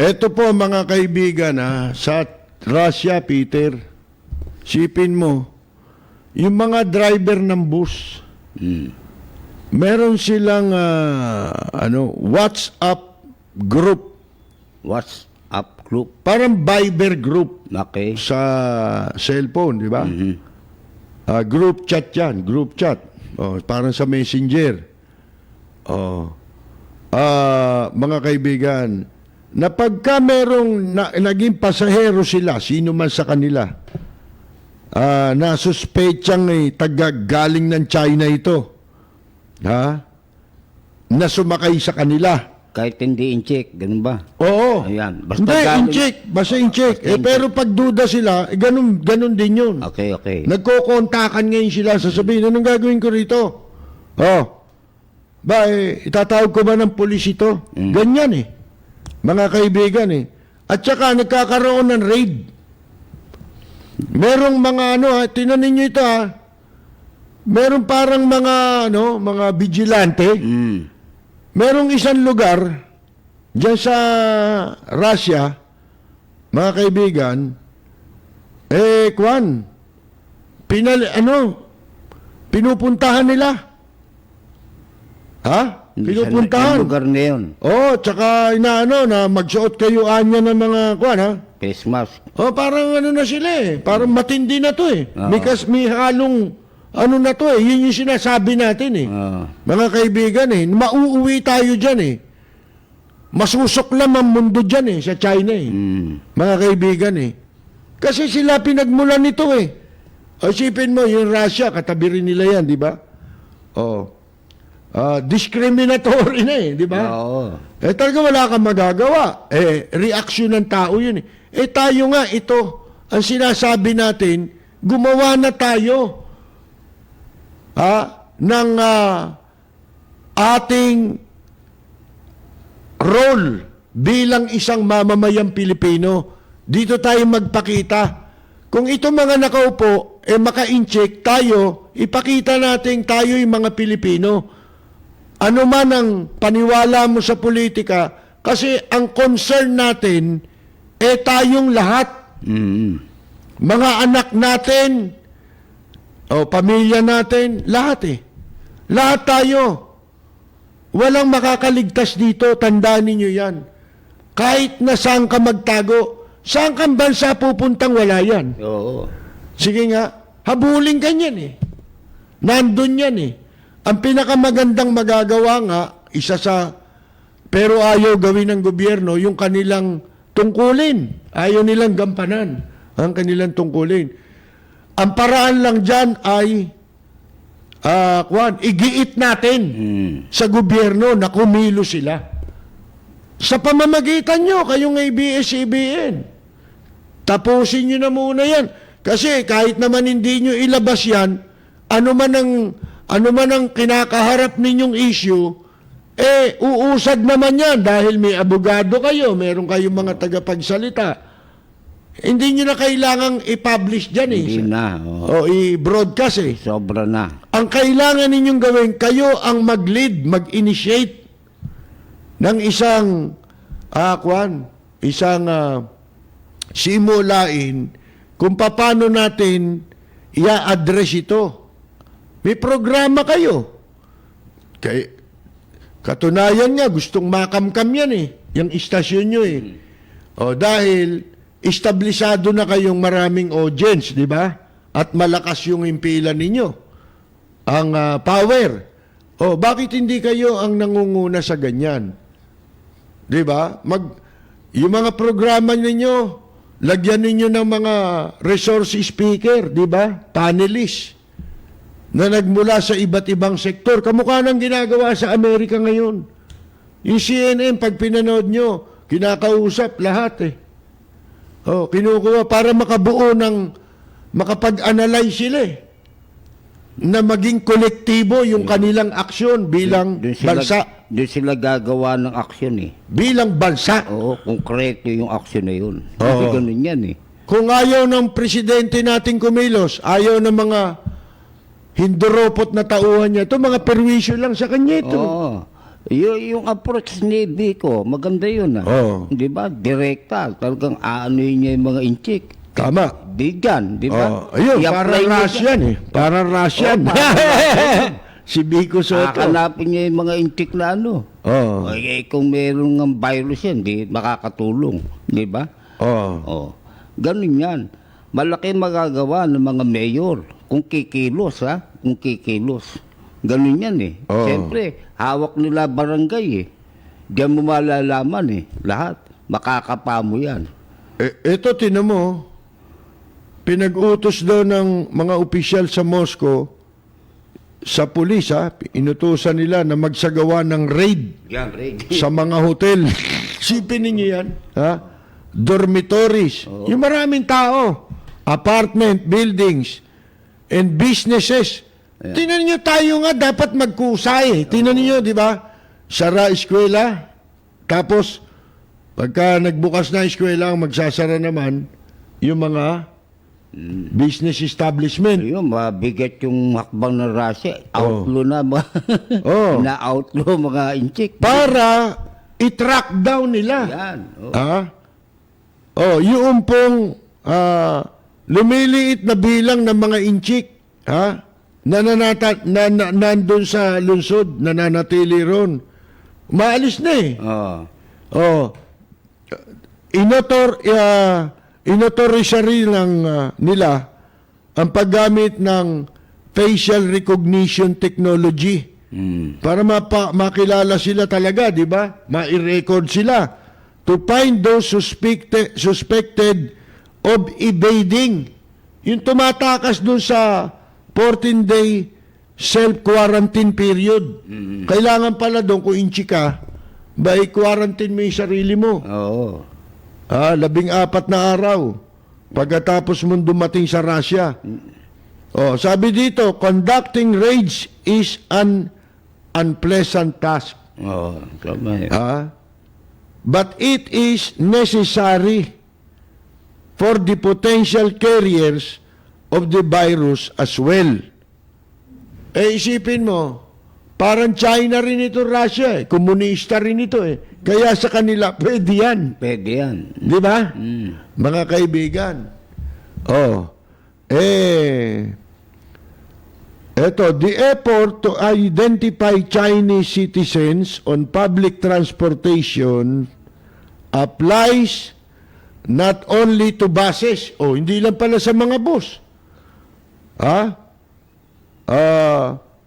Eto po mga kaibigan sa Russia, Peter, sipin mo, yung mga driver ng bus, meron silang WhatsApp group. WhatsApp group. Parang Viber group Okay. sa cellphone, di ba? Group chat yan, group chat. Parang sa Messenger. Mga kaibigan, na pagka merong naging pasahero sila, sino man sa kanila, na suspetsang galing ng China ito, na sumakay sa kanila. Kahit hindi in-check, ganun ba? Oo. Ayan. Basta Hindi, galing- in-check. Basta in-check. Basta in-check. Pero pag duda sila, ganun din yun. Okay, okay. Nagkokontakan ngayon sila, sasabihin, anong gagawin ko rito? Itatawag ko ba ng pulis ito? Ganyan mga kaibigan At saka nagkakaroon ng raid. Merong mga tinanin nyo ito Merong parang mga vigilante. Merong isang lugar diyan sa Russia, mga kaibigan, pinupuntahan nila. Pinupuntahan. Sa lugar na yun. Tsaka na magsuot kayo anya ng mga Face mask. parang na sila parang matindi na to Oo. May halong na to yun yung sinasabi natin mga kaibigan mauuwi tayo dyan masusuklam ang mundo dyan sa China mga kaibigan kasi sila pinagmulan nito isipin mo yung Russia katabi rin nila yan di ba discriminatory na di ba Oo. talaga wala kang magagawa reaksyon ng tao yun tayo nga ito ang sinasabi natin gumawa na tayo ng ating role bilang isang mamamayang Pilipino. Dito tayo magpakita. Kung ito mga nakaupo, maka-incheck tayo, ipakita natin tayo yung mga Pilipino. Ano man ang paniwala mo sa politika, kasi ang concern natin, tayong lahat. Mga anak natin, pamilya natin, lahat Lahat tayo. Walang makakaligtas dito, tandaan ninyo yan. Kahit na saan ka magtago, saan kang bansa pupuntang wala yan. Oo. Sige nga, habulin ka niyan Nandun yan Ang pinakamagandang magagawa nga, pero ayaw gawin ng gobyerno, yung kanilang tungkulin. Ayaw nilang gampanan ang kanilang tungkulin. Ang paraan lang dyan ay igiit natin sa gobyerno na kumilo sila. Sa pamamagitan nyo, kayong ABS-CBN, tapusin nyo na muna yan. Kasi kahit naman hindi nyo ilabas yan, ano man ang kinakaharap ninyong issue, uusad naman yan dahil may abogado kayo, meron kayong mga tagapagsalita. Hindi nyo na kailangang i-publish dyan Hindi na. i-broadcast Sobra na. Ang kailangan ninyong gawin, kayo ang mag-lead, mag-initiate ng isang simulain kung paano natin i-address ito. May programa kayo. Katunayan nga, gustong makamkam yan yung istasyon nyo dahil establisado na kayong maraming audience, di ba? At malakas yung impilan ninyo. Ang power. Bakit hindi kayo ang nangunguna sa ganyan? Di ba? Yung mga programa ninyo, lagyan ninyo ng mga resource speaker, di ba? Panelist na nagmula sa iba't ibang sektor. Kamukha ng ginagawa sa Amerika ngayon. Yung CNN, pag pinanood nyo, kinakausap lahat kinukuha para makapag-analyze sila na maging kolektibo yung kanilang aksyon bilang bansa. Doon sila gagawa ng aksyon Bilang bansa. Oo, konkreto yung aksyon na yun. Kasi ganun yan Kung ayaw ng presidente nating kumilos, ayaw ng mga hinduropot na tauhan niya, ito mga perwisyo lang sa kanya ito. Oo. Yung approach ni Vico, maganda yun Oo. Di ba? Direkta. Talagang aanoy niya yung mga inchik. Tama. Bigyan, di ba? Ayun, I-apply parang niya Russian eh. Parang Russian. si Biko Soto. Kakanapin niya yung mga inchik na ano. Oo. Ay, kung meron ng virus yan, di makakatulong. Di ba? Oo. Oh. Ganun yan. Malaki magagawa ng mga mayor kung kikilos, ha? Kung kikilos. Ganun yan eh. Oo. Siyempre, hawak nila barangay eh. Diyan mo malalaman eh. Lahat. Makakapa mo yan. Ito, tinan mo, pinag-utos daw ng mga opisyal sa Moscow, sa pulis, inutusan nila na magsagawa ng raid Yan, Ray. sa mga hotel. Sipin ninyo yan, ha? Dormitories. Yung maraming tao. Apartment, buildings, and businesses. Tinan nyo tayo nga, dapat magkusay. Tinan nyo, di ba? Sara eskwela. Tapos, pagka nagbukas na eskwela, ang magsasara naman, yung mga business establishment. Yun, mabigat yung hakbang ng Russia. Outlaw na mga... Oh. Na-outlaw mga inchik. Para i-track down nila. Yan. Oh. Yung pong lumiliit na bilang ng mga inchik, nandun sa lungsod, nananatili ron. Maalis na eh. Oh. Inotorisary lang nila ang paggamit ng facial recognition technology para makilala sila talaga, di ba? Ma-record sila to find those suspected of evading. Yung tumatakas dun sa 14-day self-quarantine period. Kailangan pala doon kung inchi ka, ba i-quarantine mo yung sarili mo. Oo. 14 na araw pagkatapos mong dumating sa Russia. Sabi dito, conducting raids is an unpleasant task. Oo. Tama yun. But it is necessary for the potential carriers of the virus as well. Isipin mo, parang China rin ito, Russia eh. Komunista rin ito eh. Kaya sa kanila, pwede yan. Pwede yan. Di ba? Mga kaibigan. Eto, the effort to identify Chinese citizens on public transportation applies not only to buses. Hindi lang pala sa mga bus.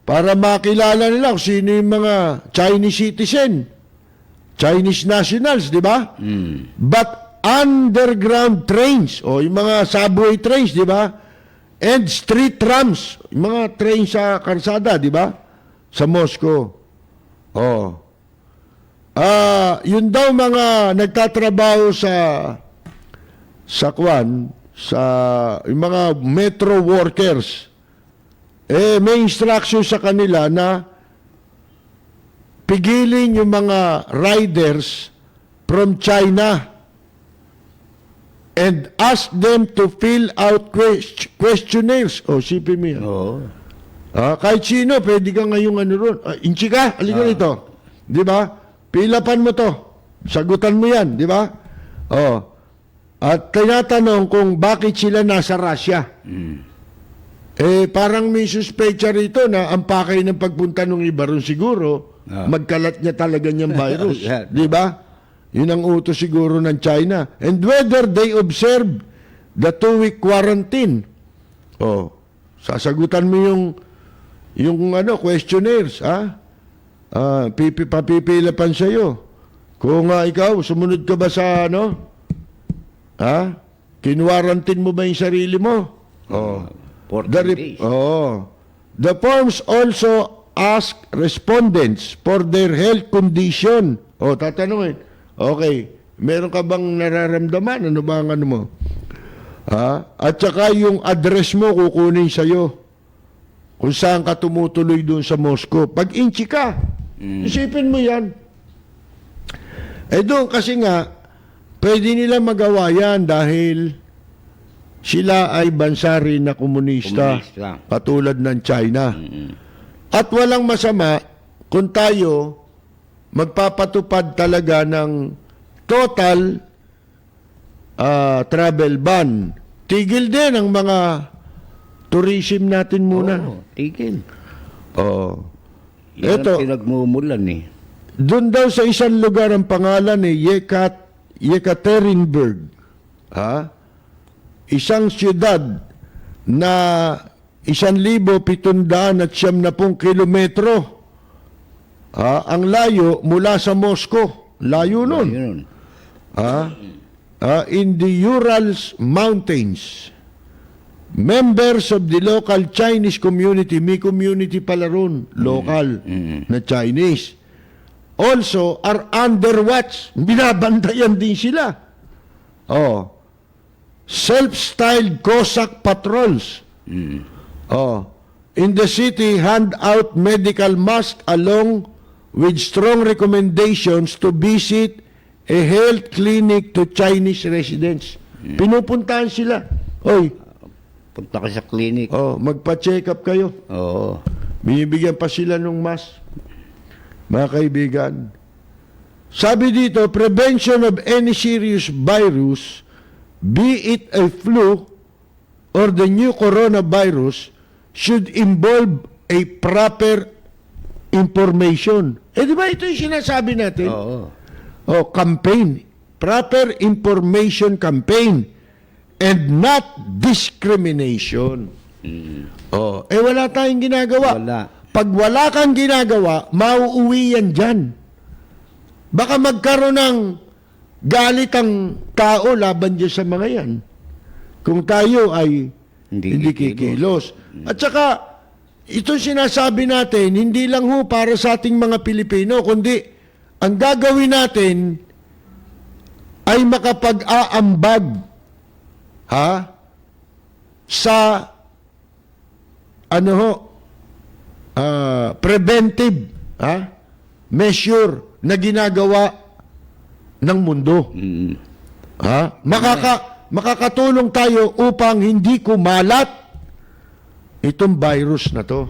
Para makilala nila kung sino yung mga Chinese citizen. Chinese nationals, di ba? But underground trains, yung mga subway trains, di ba? And street trams, yung mga train sa karsada, di ba? Sa Moscow. Yun daw mga nagtatrabaho sa yung mga metro workers, may instruction sa kanila na pigilin yung mga riders from China and ask them to fill out questionnaires. Sipin mo yan. Oo. Kahit sino, pwede ka ngayong ano ron. Inchi ka, halika rito. Di ba? Pilapan mo to. Sagutan mo yan, di ba? At tinatanong kung bakit sila nasa Russia. Parang may suspecha rito na ang pakay ng pagpunta ng iba ron siguro, magkalat niya talaga niyang virus. Yeah. Di ba? Yun ang utos siguro ng China. And whether they observe the 2-week quarantine. Sasagutan mo yung questionnaires, papipilapan sa'yo. Kung ikaw, sumunod ka ba sa kinwarantin mo ba yung sarili mo? 14 days. The forms also ask respondents for their health condition. Tatanungin, okay, meron ka bang nararamdaman? Ano ba ang ano mo? At saka yung address mo kukunin sa'yo. Kung saan ka tumutuloy doon sa Moscow. Pag inchi ka, isipin mo yan. Doon kasi nga, pwede nila magawa yan dahil sila ay bansa rin na komunista. Katulad ng China. At walang masama kung tayo magpapatupad talaga ng total travel ban. Tigil din ang mga tourism natin muna. Oo, tigil. Oh. Yan Eto, ang pinagmumulan eh. doon daw sa isang lugar ang pangalan ni Yekaterinburg. Ha? Isang siyudad na 1,770 kilometro. Ang layo mula sa Moscow. Layo nun. Yun. In the Urals Mountains. Members of the local Chinese community, may community pala ron, local na Chinese, also are under watch. Binabantayan din sila. Oh. Self-styled Cossack patrols. Oh. In the city, hand out medical masks along with strong recommendations to visit a health clinic to Chinese residents. Pinupuntahan sila. Oy, Punta ka sa clinic. magpa-check up kayo. Oo. Binibigyan pa sila ng mask. Mga kaibigan, sabi dito, prevention of any serious virus, be it a flu or the new coronavirus, should involve a proper information. Di ba ito yung sinasabi natin? Oo. Campaign. Proper information campaign and not discrimination. Wala tayong ginagawa. Wala. Pag wala kang ginagawa, mauuwi yan dyan. Baka magkaroon ng galit ang tao laban dyan sa mga yan. Kung tayo ay hindi kikilos. At saka, ito sinasabi natin, hindi lang ho para sa ating mga Pilipino, kundi ang gagawin natin ay makapag-aambag sa preventive measure na ginagawa ng mundo. Makakatulong tayo upang hindi kumalat itong virus na to.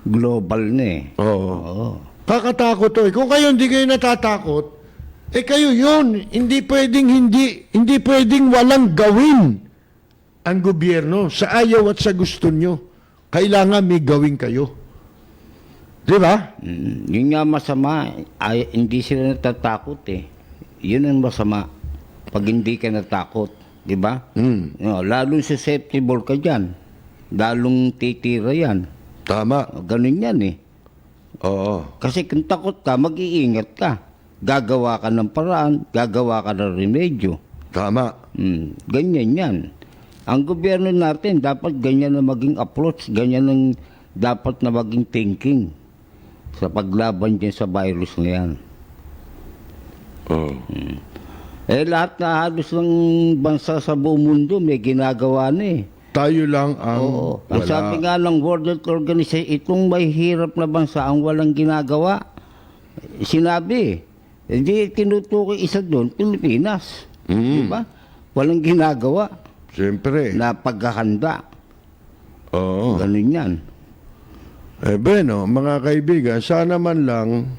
Global na eh. Oo. Kakatakot to. Kung kayo hindi kayo natatakot, kayo yun. Hindi pwedeng walang gawin ang gobyerno sa ayaw at sa gusto nyo. Kailangan may gawin kayo. Di ba? Yun nga masama. Hindi sila natatakot eh. Yun ang masama. Pag hindi ka natakot. Di ba? Lalong susceptible ka dyan. Lalong titira yan. Tama. Ganun yan eh. Oo. Kasi kung takot ka, mag-iingat ka. Gagawa ka ng paraan, gagawa ka ng remedyo. Tama. Ganyan yan. Ang gobyerno natin, dapat ganyan na maging approach, ganyan ang dapat na maging thinking sa paglaban dyan sa virus na yan. Lahat na halos ng bansa sa buong mundo may ginagawa na eh. Tayo lang ang Ang wala. sabi nga ng World Health Organization, itong may hirap na bansa ang walang ginagawa. Sinabi, hindi tinutukoy isa doon, Pilipinas. Diba? Walang ginagawa. Siyempre. Na paghahanda. Oo. Ganun yan. Bueno, mga kaibigan, sana man lang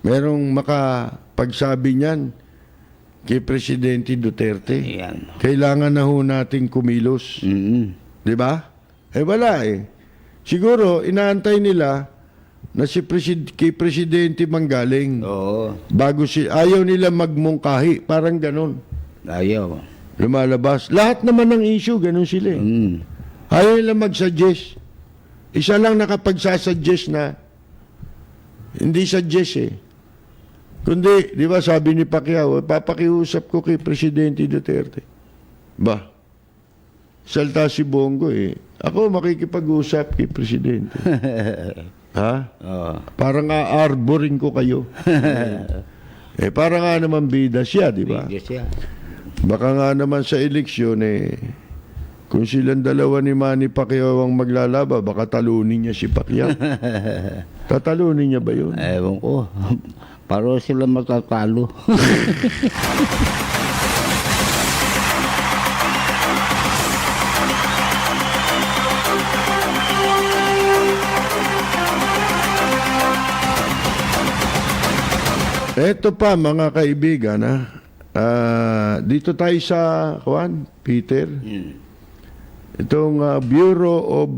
merong makapagsabi niyan kay Presidente Duterte. Yan. Kailangan na ho nating kumilos. Di ba? Wala eh. Siguro, inaantay nila na kay Presidente manggaling. Oo. Ayaw nila magmungkahi. Parang ganon. Ayaw. Lumalabas. Lahat naman ng issue, ganon sila eh. Ayaw nila mag-suggest. Isa lang nakapag-suggest na hindi suggest eh. Kundi, di ba sabi ni Pacquiao, papakiusap ko kay Presidente Duterte. Ba? Salta si Bongo eh. Ako makikipag-usap kay Presidente. Ha? Parang aarboring ko kayo. Para nga naman bida siya, di ba? Bigyan siya. Baka nga naman sa eleksyon kung silang dalawa ni Manny Pacquiao ang maglalaba, baka talunin niya si Pacquiao. Tatalunin niya ba yun? Ewan ko. Paro sila matatalo. Eto pa mga kaibigan, ha? Dito tayo sa, Peter. Itong Bureau of,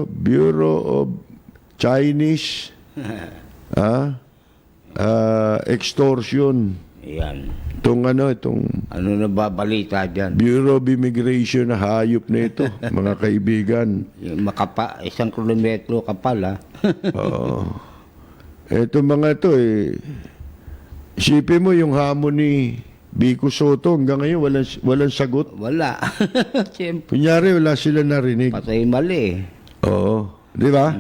Bureau of Chinese Extortion. Yan. Itong Ano na babalita dyan? Bureau of Immigration na hayop na ito, mga kaibigan. Yung isang kilometro kapal, ha? Oo. Eto mga to isipin mo yung hamon ni Vico Soto hanggang ngayon walang sagot. Wala. Siyempre. Kunyari wala sila narinig. Patay mali. Oo. Di ba?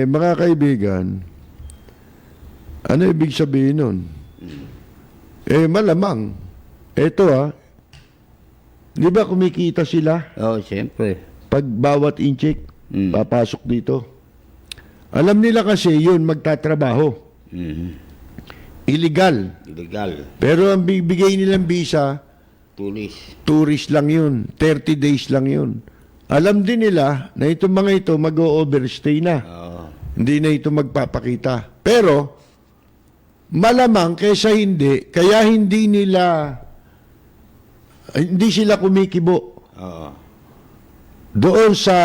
Mga kaibigan, ano ibig sabihin nun? Malamang. Eto di ba kumikita sila Oo, siyempre. pag bawat incheck papasok dito? Alam nila kasi yun magtatrabaho. Illegal. Illegal. Pero ang bibigay nilang visa, Tulis. tourist lang yun. 30 days lang yun. Alam din nila na itong mga ito mag-o-overstay na. Oo. Hindi na ito magpapakita. Pero, malamang kaysa hindi, kaya hindi sila kumikibo. Oo. Doon sa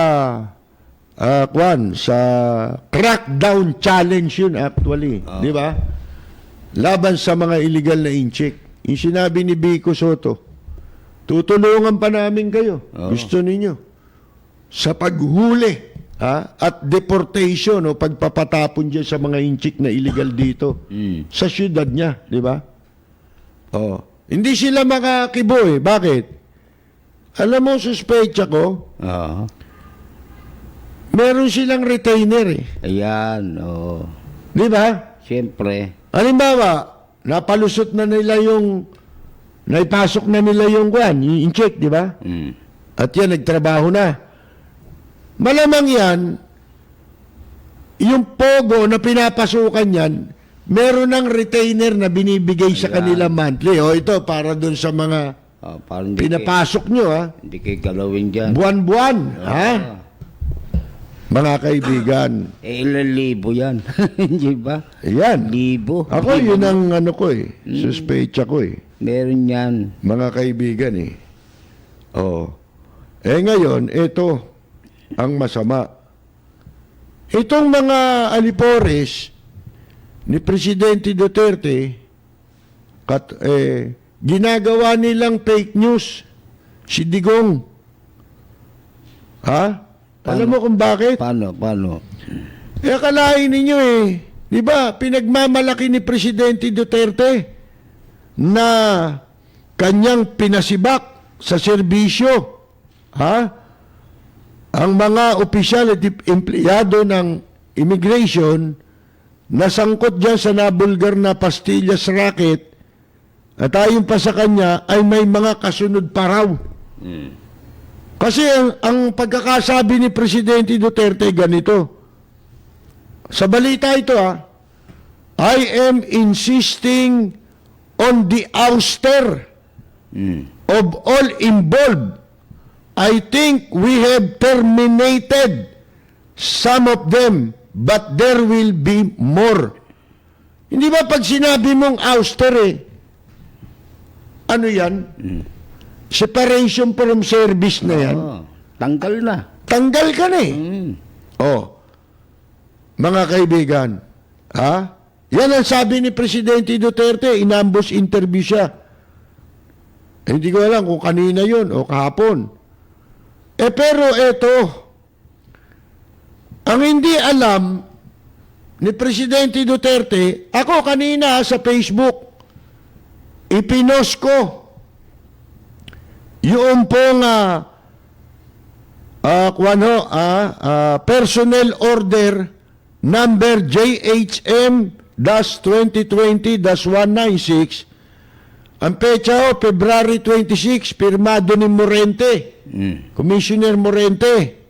sa crackdown challenge yun actually, di ba? Laban sa mga illegal na incheck. Yung sinabi ni Vico Soto, tutulungan pa namin kayo. Gusto ninyo. Sa paghuli at deportation o pagpapatapon dyan sa mga incheck na illegal dito sa syudad niya, di ba? Hindi sila makakibo Bakit? Alam mo, suspecha ko, Oo. meron silang retainer Ayan, oo. Di ba? Siyempre. Halimbawa, napalusot na nila naipasok na nila yung check, di ba? At yan, nagtrabaho na. Malamang yan, yung pogo na pinapasukan yan, meron ng retainer na binibigay sa kanila monthly. Ito, para dun sa mga Parang hindi pinapasok nyo, hindi kayo galawin dyan. Buwan-buwan, Mga kaibigan. Ilan libo yan. Hindi ba? Yan. Libo. Ako, yun ang suspecha ko Meron yan. Mga kaibigan ngayon, ito ang masama. Itong mga alipores ni Presidente Duterte, ginagawa nilang fake news. Si Digong. Alam mo kung bakit? Paano? Akalain ninyo di ba, pinagmamalaki ni Presidente Duterte na kanyang pinasibak sa serbisyo. Ang mga opisyal at empleyado ng immigration na sangkot dyan sa nabulgar na pastillas racket at ayon pa sa kanya ay may mga kasunod pa raw. Kasi ang pagkakasabi ni Presidente Duterte ganito. Sa balita ito I am insisting on the ouster of all involved. I think we have terminated some of them, but there will be more. Hindi ba pag sinabi mong ouster ano yan? Separation from service na yan. Tanggal na. Tanggal ka na Mga kaibigan, yan ang sabi ni Presidente Duterte, inambos interview siya. Hindi ko alam kung kanina yun o kahapon. Pero eto, ang hindi alam ni Presidente Duterte, ako kanina sa Facebook, ipinost ko yung pong personnel order number JHM-2020-196. Ang pecha February 26, pirmado ni Morente, Commissioner Morente.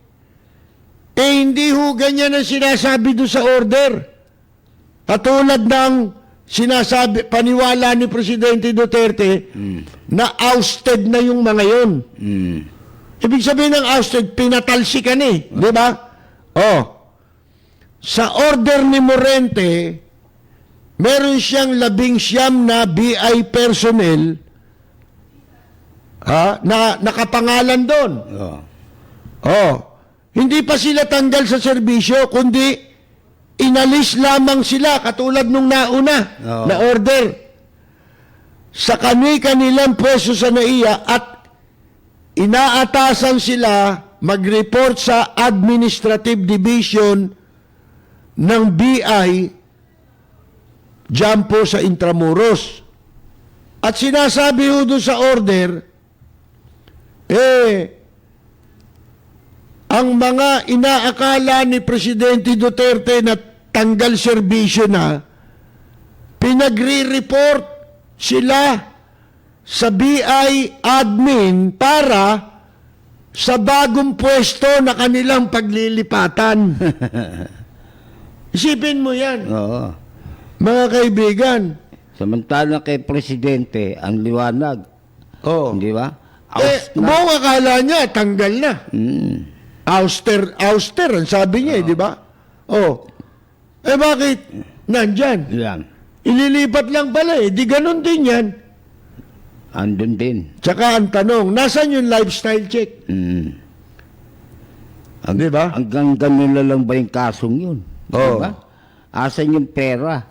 Hindi ho ganyan ang sinasabi doon sa order. Katulad ng sinasabi, paniwala ni Presidente Duterte na ousted na yung mga yun. Ibig sabihin ng ousted, pinatalsikan di ba? sa order ni Morente, meron siyang 19 na BI personnel na nakapangalan doon. Oh. Oh, hindi pa sila tanggal sa serbisyo, kundi inalis lamang sila katulad nung nauna Oo. na order sa kanilang pwesto sa NAIA at inaatasan sila mag-report sa Administrative Division ng BI dyan po sa Intramuros. At sinasabi ho doon sa order, ang mga inaakala ni Presidente Duterte na tanggal serbisyo na, pinagre-report sila sa BI admin para sa bagong pwesto na kanilang paglilipatan. Isipin mo yan, Oo. mga kaibigan. Samantala kay Presidente, ang liwanag. Oh. Di ba? Buong akala niya, tanggal na. Mm. Auster, ang sabi niya, di ba? Oh. Bakit? Nandyan. Yan. Ililipat lang pala di ganun din yan. Andun din. Tsaka ang tanong, nasan yung lifestyle check? Mm. Di ba? Hanggang ganun na lang ba yung kasong yun? Oo. Diba? Asan yung pera?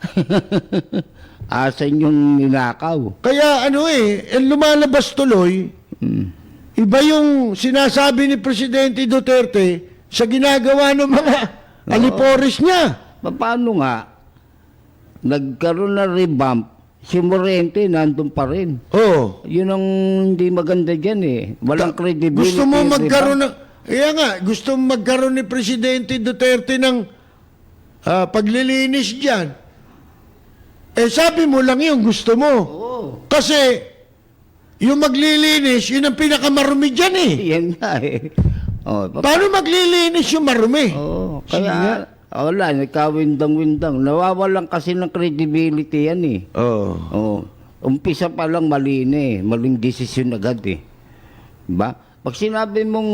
Asan yung ninakaw? Kaya lumalabas tuloy, iba yung sinasabi ni Presidente Duterte sa ginagawa ng mga aliporis niya. Paano nga? Nagkaroon na revamp, si Morente nandun pa rin. Oh. Yun ang hindi maganda dyan Walang credibility. Gusto mo yung magkaroon revamp. gusto mo magkaroon ni Presidente Duterte ng paglilinis dyan. Sabi mo lang yung gusto mo. Oo. Kasi, yung maglilinis, yun ang pinakamarumi dyan Yan nga Oh, Paano maglilinis yung marumi? Sige nga. kaya, wala, nagkawindang-windang. Nawawalan kasi ng credibility yan Oh. Oh, umpisa pa lang mali na maling desisyon agad Diba? Pag sinabi mong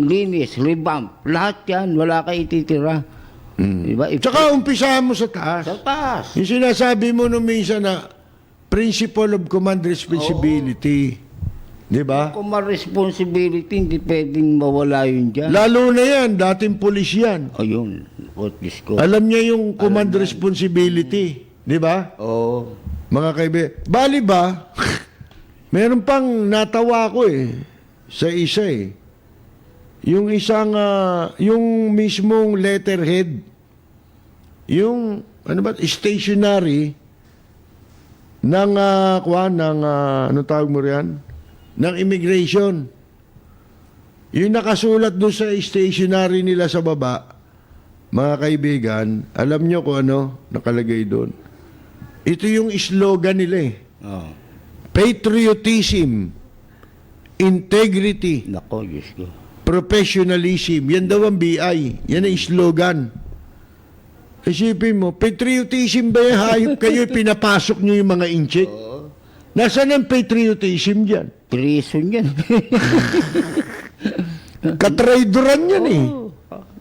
linis, revamp, lahat yan, wala ka ititira. Diba? Tsaka umpisahan mo sa taas. Sa taas. Yung sinasabi mo nung minsan na principle of command responsibility. Di ba? Kung ma-responsibility, hindi pwedeng mawala yun dyan. Lalo na yan, dating pulis yan. Ayun, what is ko. Alam niya yung command responsibility. Di ba? Oo. Mga kaibigan. Bali ba, meron pang natawa ko sa isa Yung isang, yung mismong letterhead, yung, stationery ng, anong tawag mo riyan? Ng immigration. Yung nakasulat doon sa stationery nila sa baba, mga kaibigan, alam nyo kung ano nakalagay doon. Ito yung slogan nila Oh. Patriotism, integrity, Nako, Diyos ko. professionalism. Yan daw ang BI. Yan ang slogan. Isipin mo, patriotism ba yung hayop kayo pinapasok nyo yung mga inchik? Nasaan ang patriotism dyan? Prison yan. Katraidoran yan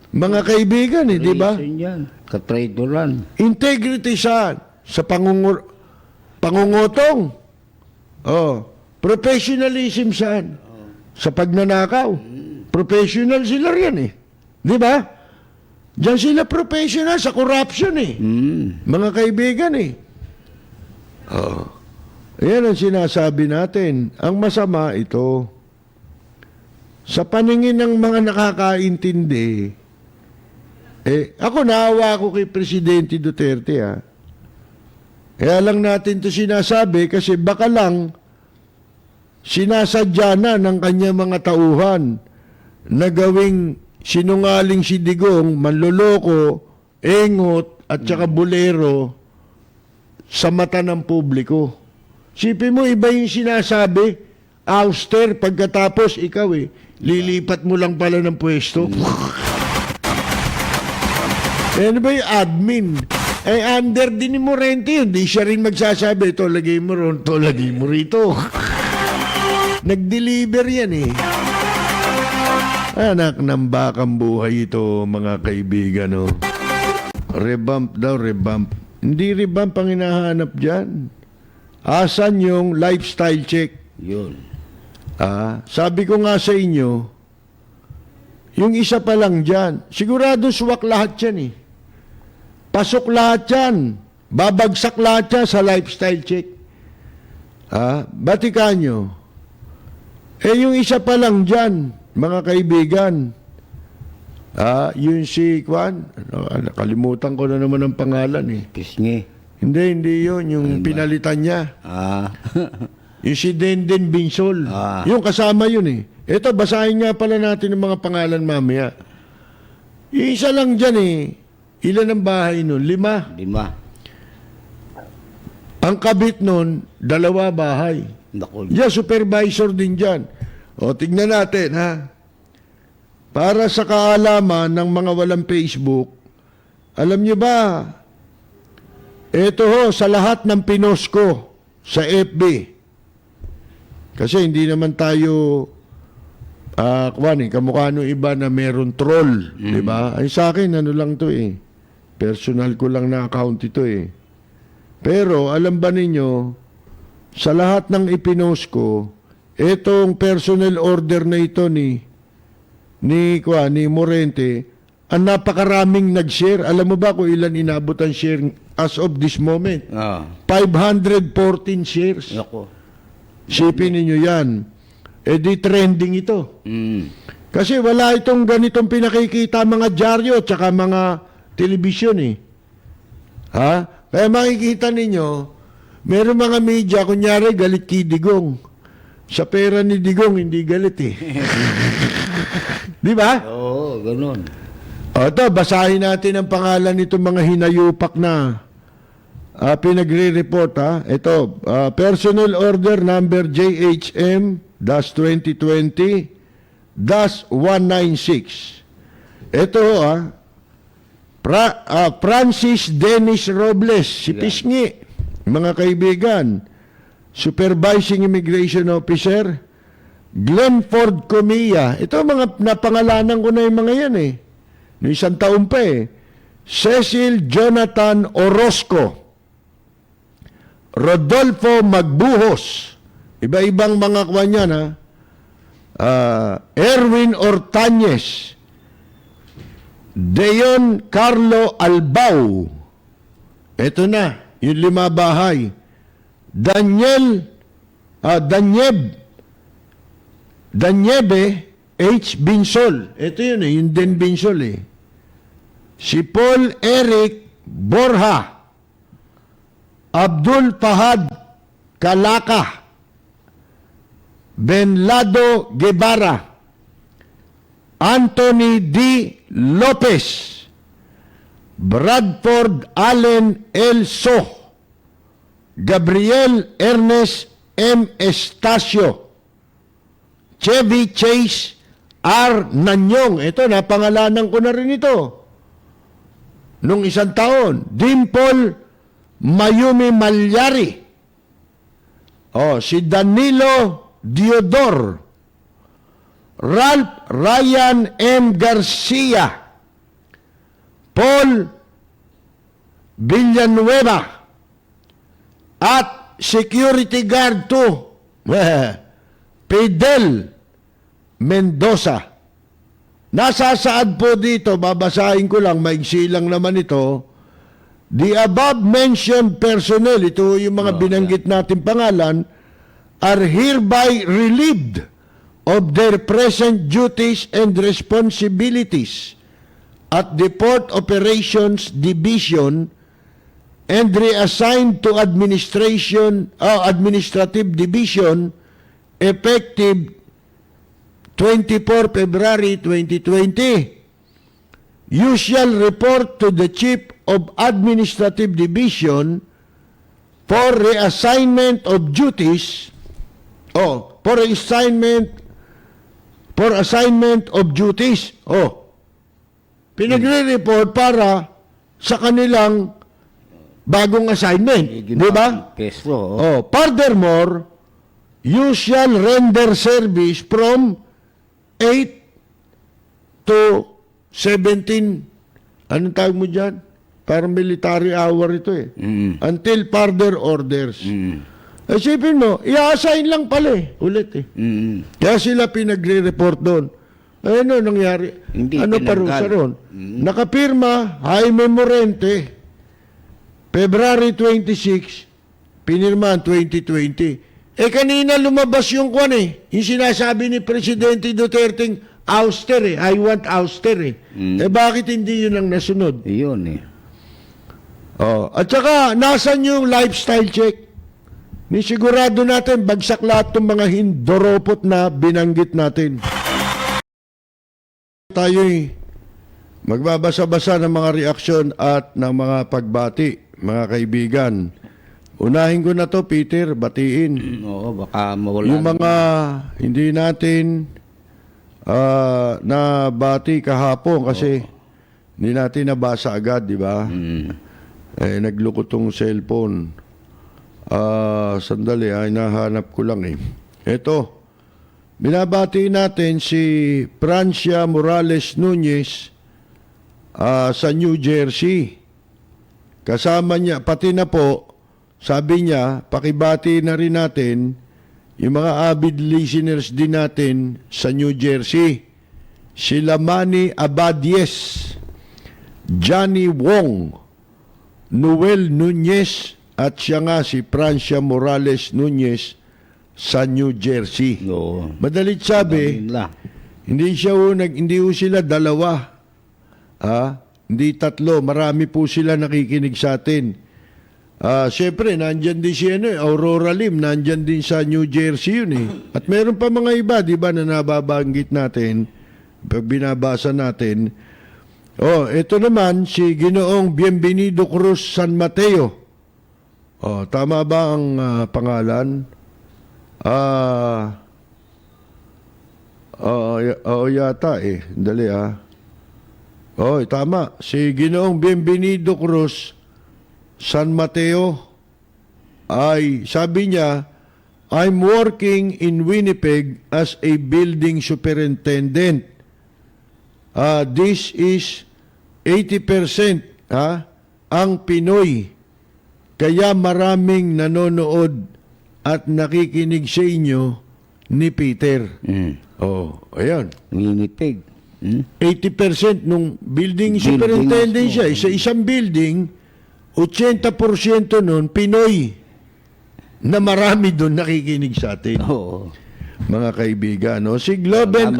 Mga kaibigan di ba? Prison yan. Katraidoran. Integrity saan? Sa pangungutong. Professionalism saan? Sa pagnanakaw. Professional sila yan Di ba? Diyan sila professional sa corruption Mga kaibigan Yan ang sinasabi natin. Ang masama ito, sa paningin ng mga nakakaintindi, ako naawa ko kay Presidente Duterte Kaya lang natin to sinasabi kasi baka lang sinasadya na ng kanyang mga tauhan na gawing sinungaling si Digong, manloloko, engot, at saka bulero sa mata ng publiko. Sipin mo, iba yung sinasabi, auster, pagkatapos ikaw lilipat mo lang pala ng pwesto. Ano ba yung admin? Under din ni Morente yun. Di siya rin magsasabi, ito lagay mo ron, ito lagay mo rito. Nag-deliver yan Anak ng bakang buhay ito, mga kaibigan Revamp daw, revamp. Hindi revamp ang hinahanap dyan. Asan yung lifestyle check? Yun. Sabi ko nga sa inyo, yung isa pa lang dyan, sigurado swak lahat yan eh. Pasok lahat yan. Babagsak lahat yan sa lifestyle check. Batikan nyo. Yung isa pa lang dyan, mga kaibigan, yun si Kwan, nakalimutan ko na naman ang pangalan eh. Pisngi. Hindi yun, yung pinalitan niya. Yung si Denden Binsol. Yung kasama yun eh. Ito, basahin nga pala natin ang mga pangalan mamaya. Yung isa lang dyan eh. Ilan ang bahay nun? 5. 5. Ang kabit nun, 2 bahay. Naku. Yeah, supervisor din dyan. O, tignan natin ha. Para sa kaalaman ng mga walang Facebook, alam niyo ba, ito ho, sa lahat ng pinost ko sa FB, kasi hindi naman tayo, kamukha nung iba na meron troll, di ba? Ay sa akin, ano lang to eh. Personal ko lang na account ito eh. Pero, alam ba ninyo, sa lahat ng ipinost ko, itong personal order na ito ni Morente, ang napakaraming nag-share. Alam mo ba kung ilan inabot ang share as of this moment? 514 shares. Naku. Sipin ninyo yan. Di trending ito. Kasi wala itong ganitong pinakikita mga dyaryo at saka mga telebisyon eh. Kaya makikita ninyo, meron mga media, kunyari galit kay Digong. Sa pera ni Digong, hindi galit eh. Di ba? Oo, ganun. Ito, basahin natin ang pangalan nitong mga hinayupak na pinagre-report. Ito, Personal Order Number JHM-2020-196. Ito, Francis Dennis Robles, si Pisngi, mga kaibigan, Supervising Immigration Officer, Glenford Comilla. Ito mga napangalanan ko na yung mga yan eh. Noong isang taon pa eh. Cecil Jonathan Orozco, Rodolfo Magbuhos, iba-ibang mga kwan yan ha. Erwin Ortañez, Deon Carlo Albao. Ito na, yung 5 bahay. Danyebe H. Binsol. Ito yun eh, yung Den Binsol eh. Si Paul Eric Borja, Abdul Fahad Kalaka, Benlado Guevara, Anthony D. Lopez, Bradford Allen L. So, Gabriel Ernest M. Estacio, Chevy Chase R. Nanyong. Ito, napangalanan ko na rin ito. Nung isang taon. Dimple Mayumi Malyari. Si Danilo Diodor. Ralph Ryan M. Garcia. Paul Villanueva. At security guard 2, Fidel Mendoza. Nasasaad po dito, babasahin ko lang, maigsi lang naman ito. The above mentioned personnel, ito yung mga binanggit natin pangalan, are hereby relieved of their present duties and responsibilities at the Port Operations Division and reassigned to Administrative Division effective 24 February 2020. You shall report to the Chief of Administrative Division for reassignment of duties for assignment of duties. Pinagre-report para sa kanilang bagong assignment, di ba? Peso. Furthermore, you shall render service from 8 to 17, anong tawag mo dyan? Parang military hour ito eh. Until further orders. Mm. Isipin mo, i-assign lang pala ulit eh. Mm. Kaya sila pinagre-report doon. Ano nangyari? Hindi Ano tinanggal. parusa ron? Nakapirma, Jaime Morente, February 26, pinirma 2020. Kanina lumabas yung kwan yung sinasabi ni Presidente Duterte, ouster I want ouster bakit hindi yun ang nasunod? Yun eh. At saka, nasan yung lifestyle check? Nisigurado natin, bagsak lahat ng mga hindoropot na binanggit natin. Tayo'y magbabasa-basa ng mga reaksyon at ng mga pagbati, mga kaibigan. Unahin ko na to, Peter, batiin. Oo, baka mawala. Yung mga hindi natin nabati kahapon kasi hindi natin nabasa agad, di ba? Naglukot tong cellphone. Sandali, hinahanap ko lang Ito, binabati natin si Francia Morales Nunez sa New Jersey. Kasama niya, pati na po, sabi niya, pakibati na rin natin yung mga avid listeners din natin sa New Jersey. Sila Manny Abadies, Johnny Wong, Noel Nunez, at siya nga si Francia Morales Nunez sa New Jersey. Oo. Madalit sabi, hindi sila dalawa. Hindi tatlo, marami po sila nakikinig sa atin. Siyempre, nandyan din si Aurora Lim, nandyan din sa New Jersey yun At meron pa mga iba, di ba, na nababanggit natin, pag binabasa natin. Ito naman, si Ginoong Bienvenido Cruz San Mateo. Tama ba ang pangalan? Yata Dali tama. Si Ginoong Bienvenido Cruz San Mateo ay sabi niya, I'm working in Winnipeg as a building superintendent. This is 80% ang Pinoy. Kaya maraming nanonood at nakikinig sa inyo ni Peter. Ayan. Winnipeg. 80% nung building superintendent siya. Sa isang building, 80% nun, Pinoy. Na marami doon nakikinig sa atin. Oo. Mga kaibigan. Si Globen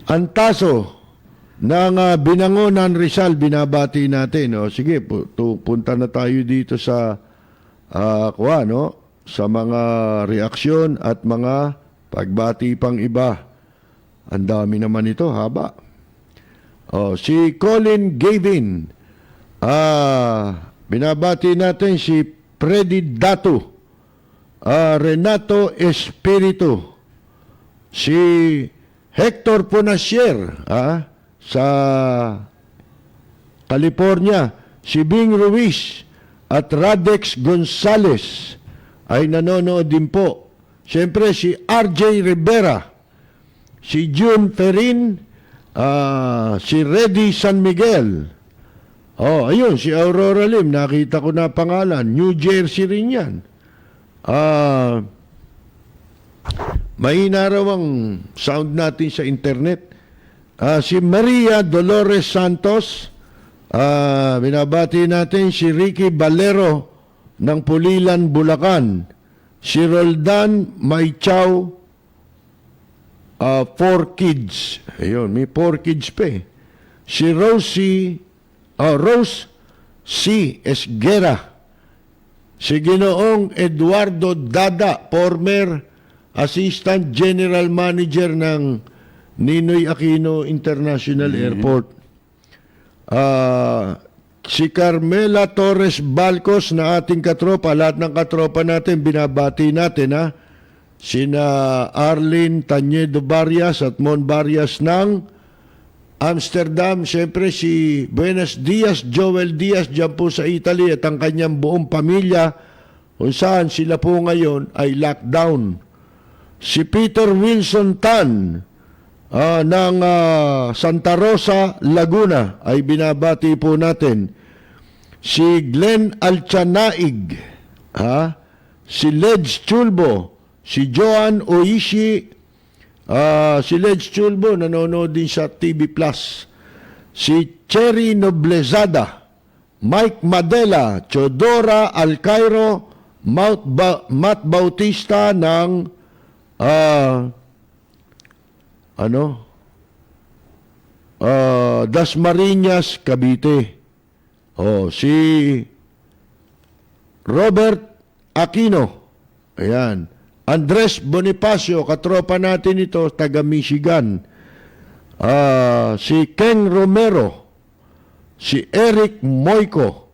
Antaso ng Binangonan Rizal, binabati natin. Sige, punta na tayo dito sa sa mga reaksyon at mga pagbati pang iba. Ang dami naman ito, haba. Si Colin Gavin, binabati natin si Freddy Dato, Renato Espiritu, si Hector Ponasier, sa California, si Bing Ruiz at Radex Gonzales ay nanonood din po. Siyempre si RJ Rivera, si June Ferrin, si Reddy San Miguel. Ayun, si Aurora Lim, nakita ko na pangalan. New Jersey rin yan. Mahina raw ang sound natin sa internet. Si Maria Dolores Santos, binabati natin si Ricky Valero ng Pulilan, Bulacan. Si Roldan Maichao, 4 kids. Ayun, may 4 kids pa Si Rose C. Esguera. Si Ginoong Eduardo Dada, former Assistant General Manager ng Ninoy Aquino International Airport. Si Carmela Torres Balcos na ating katropa, lahat ng katropa natin, binabati natin sina Arlene Tañedo Barrias at Mon Barrias ng Amsterdam. Siyempre si Buenos Dias, Joel Diaz dyan po sa Italy at ang kanyang buong pamilya kung saan sila po ngayon ay lockdown. Si Peter Wilson Tan ng Santa Rosa, Laguna ay binabati po natin. si Glenn Alchanaig, si Ledge Chulbo, si Joan Oishi, si Ledge Chulbo nanonood din sa TV Plus, si Cherry Noblezada, Mike Madela, Chodora Alcairo, Matt Bautista ng Dasmariñas, Cavite. Si Robert Aquino. Ayan. Andres Bonifacio, katropa natin ito, taga Michigan. Si Ken Romero. Si Eric Moico.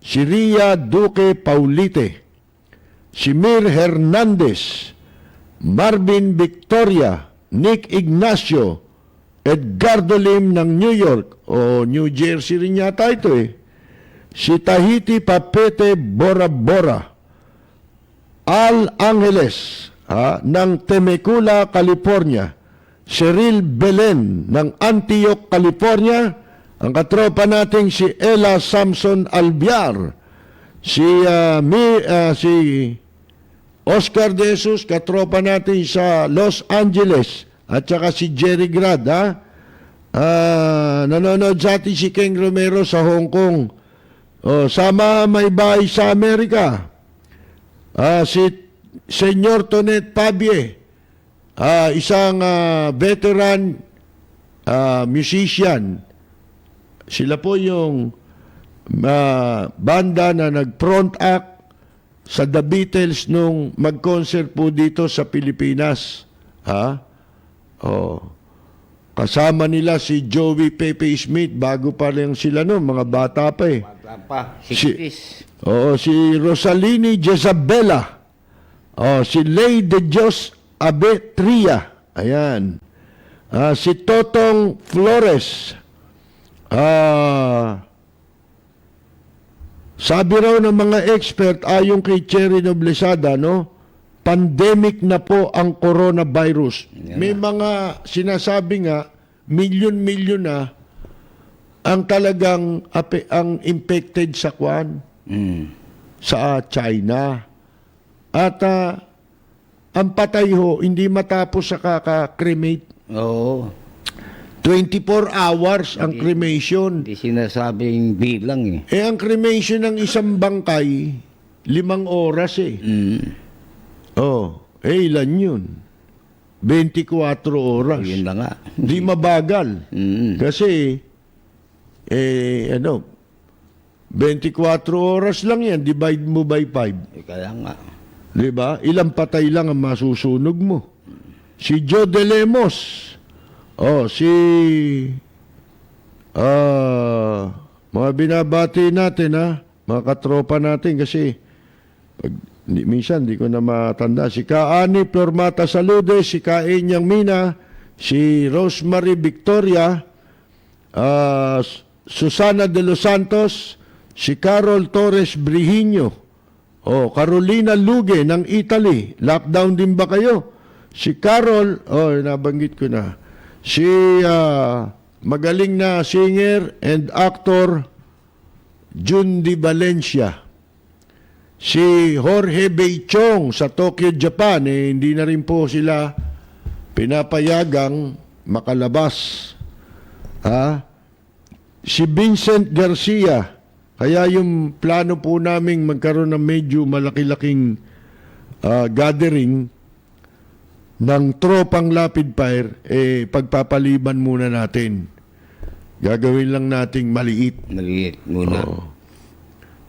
Si Ria Duque Paulite. Si Mir Hernandez. Marvin Victoria. Nick Ignacio. Edgardo Lim ng New York. O New Jersey rin yata ito eh. Si Tahiti Papete Bora Bora. Al Angeles ng Temecula, California. Cyril Belen ng Antioch, California. Ang katropa nating si Ella Samson Albiar. Si Oscar De Jesus, katropa natin sa Los Angeles. At saka si Jerry Grad, nanonood sa atin si Ken Romero sa Hong Kong. Sama may bahay sa Amerika. Si Senyor Tonet Pabie, isang veteran musician. Sila po yung banda na nag-front act sa The Beatles nung mag-concert po dito sa Pilipinas. Kasama nila si Joey Pepe Smith bago pa lang sila mga bata pa eh. Bata pa, 60s. Si Rosalini Jezabela. Si Ley de Dios Abe Tria. Ayan. Si Totong Flores. Sabi raw ng mga expert ayon kay Cherry Noblezada, pandemic na po ang coronavirus. May mga sinasabi nga, milyon-milyon na ang talagang ang infected sa sa China. At ang patay ho, hindi matapos sa kaka-cremate. Oo. 24 hours ang cremation. Hindi sinasabing bilang eh. Ang cremation ng isang bangkay, 5 oras eh. Ilan yun? 24 oras. Yun na nga. Di mabagal. Kasi, 24 oras lang yan. Divide mo by 5. Kaya nga. Diba? Ilang patay lang ang masusunog mo. Si Joe De Lemos. Mga binabati natin, mga katropa natin kasi minsan di ko na matanda. Si Kaani Flormata Saludes, si Kaenyang Mina, si Rosemary Victoria, Susana de los Santos, si Carol Torres Brihino, Carolina Luge ng Italy. Lockdown din ba kayo? Si Carol, nabanggit ko na. Si magaling na singer and actor Jun Di Valencia. Si Jorge Beichong sa Tokyo, Japan, hindi na rin po sila pinapayagang makalabas. Si Vincent Garcia, kaya yung plano po naming magkaroon ng medyo malaki-laking gathering ng tropang Lapid Fire, pagpapaliban muna natin. Gagawin lang nating maliit. Maliit muna.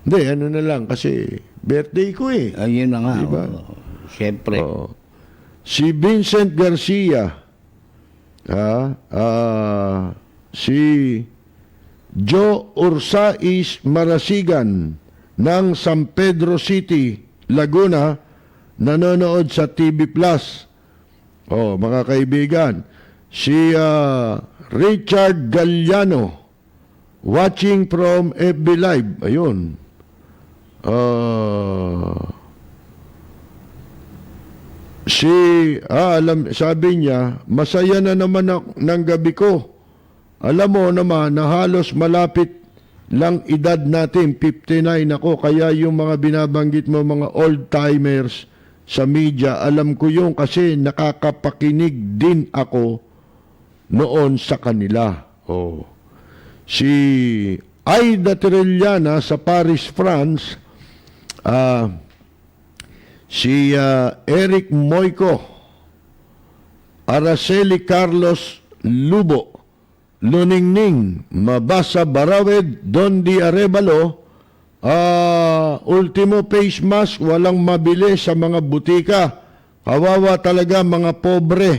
Hindi, na lang kasi birthday ko eh. Ayun na nga. Diba? Siyempre. Si Vincent Garcia, si Joe Ursais Marasigan ng San Pedro City, Laguna, nanonood sa TV Plus. Mga kaibigan, si Richard Galliano, watching from FB Live. Ayun. Sabi niya, masaya na naman ng gabi ko. Alam mo naman na halos malapit lang edad natin, 59 ako, kaya yung mga binabanggit mo, mga old-timers sa media, alam ko yung kasi nakakapakinig din ako noon sa kanila. Oh. Si Aida Terellana sa Paris, France, si Eric Moico, Araceli Carlos Lubo, Luningning, Mabasa Barawed, Don Di Arevalo, ultimo face mask, walang mabili sa mga butika. Kawawa talaga mga pobre.